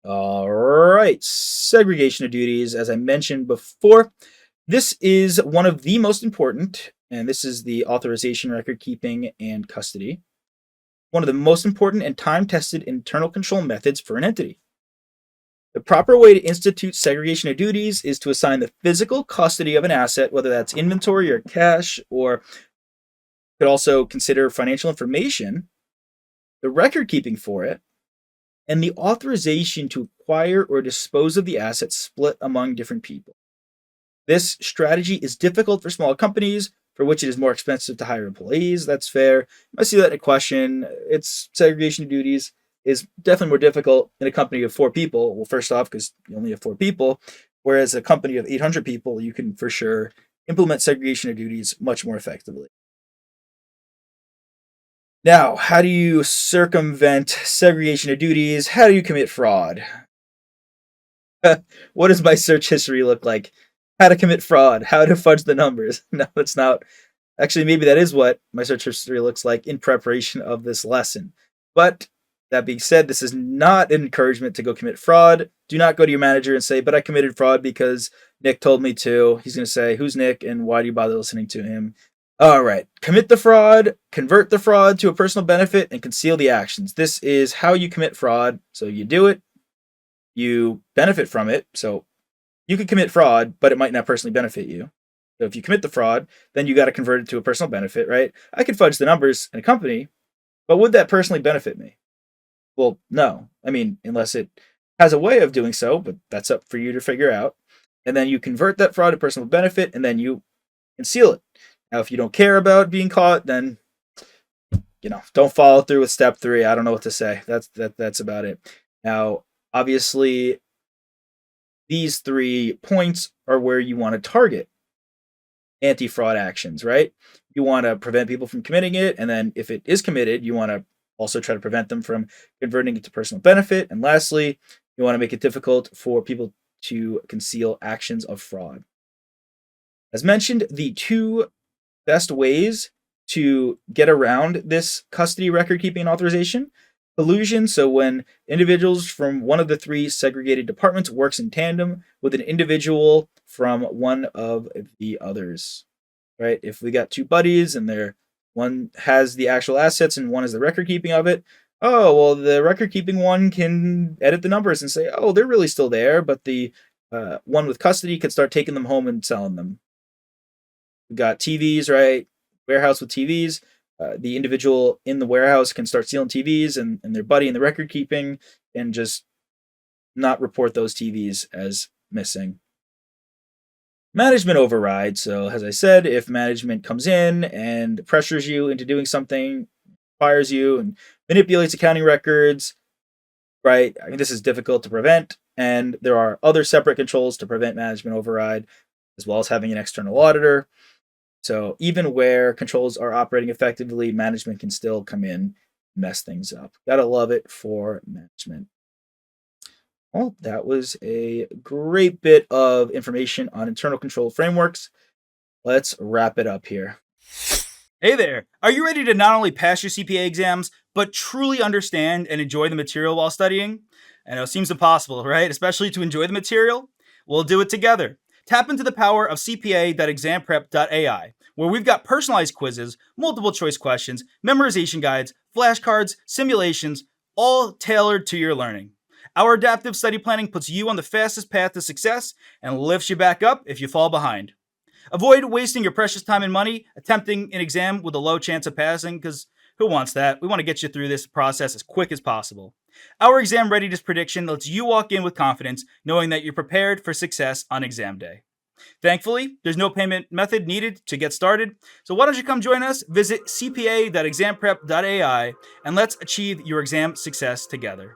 All right, segregation of duties. As I mentioned before, this is one of the most important, and this is the authorization, record keeping, and custody. One of the most important and time tested internal control methods for an entity. The proper way to institute segregation of duties is to assign the physical custody of an asset, whether that's inventory or cash, or could also consider financial information, the record keeping for it, and the authorization to acquire or dispose of the asset split among different people. This strategy is difficult for small companies, for which it is more expensive to hire employees. That's fair. I see that in a question. It's segregation of duties is definitely more difficult in a company of 4 people. Well, first off, because you only have 4 people, whereas a company of 800 people, you can for sure implement segregation of duties much more effectively. Now, how do you circumvent segregation of duties? How do you commit fraud? What does my search history look like? How to commit fraud? How to fudge the numbers? No, that's not. Actually, maybe that is what my search history looks like in preparation of this lesson. But that being said, this is not an encouragement to go commit fraud. Do not go to your manager and say, but I committed fraud because Nick told me to. He's going to say, who's Nick and why do you bother listening to him? All right. Commit the fraud, convert the fraud to a personal benefit, and conceal the actions. This is how you commit fraud. So you do it, you benefit from it. So you could commit fraud, but it might not personally benefit you. So if you commit the fraud, then you got to convert it to a personal benefit, right? I could fudge the numbers in a company, but would that personally benefit me? Well, no. I mean, unless it has a way of doing so, but that's up for you to figure out. And then you convert that fraud to personal benefit, and then you conceal it. Now, if you don't care about being caught, then don't follow through with step 3. I don't know what to say. That's about it. Now, obviously, these 3 points are where you want to target anti-fraud actions, right? You want to prevent people from committing it, and then if it is committed, you want to also try to prevent them from converting it to personal benefit. And lastly, you want to make it difficult for people to conceal actions of fraud. As mentioned, the 2 best ways to get around this custody record keeping and authorization: collusion, so when individuals from one of the 3 segregated departments works in tandem with an individual from one of the others, right? If we got 2 buddies and one has the actual assets and one is the record keeping of it, oh, well, the record keeping one can edit the numbers and say, oh, they're really still there, but the one with custody could start taking them home and selling them. We got TVs, right? Warehouse with TVs. The individual in the warehouse can start stealing TVs, and their buddy in the record keeping and just not report those TVs as missing. Management override. So, as I said, if management comes in and pressures you into doing something, fires you, and manipulates accounting records, right? I mean, this is difficult to prevent, and there are other separate controls to prevent management override, as well as having an external auditor. So even where controls are operating effectively, management can still come in, mess things up. Gotta love it for management. Well, that was a great bit of information on internal control frameworks. Let's wrap it up here. Hey there! Are you ready to not only pass your CPA exams, but truly understand and enjoy the material while studying? I know it seems impossible, right? Especially to enjoy the material? We'll do it together. Tap into the power of CPA.examprep.ai, where we've got personalized quizzes, multiple choice questions, memorization guides, flashcards, simulations, all tailored to your learning. Our adaptive study planning puts you on the fastest path to success and lifts you back up if you fall behind. Avoid wasting your precious time and money attempting an exam with a low chance of passing, because who wants that? We want to get you through this process as quick as possible. Our exam readiness prediction lets you walk in with confidence, knowing that you're prepared for success on exam day. Thankfully, there's no payment method needed to get started, so why don't you come join us? Visit cpa.examprep.ai and let's achieve your exam success together.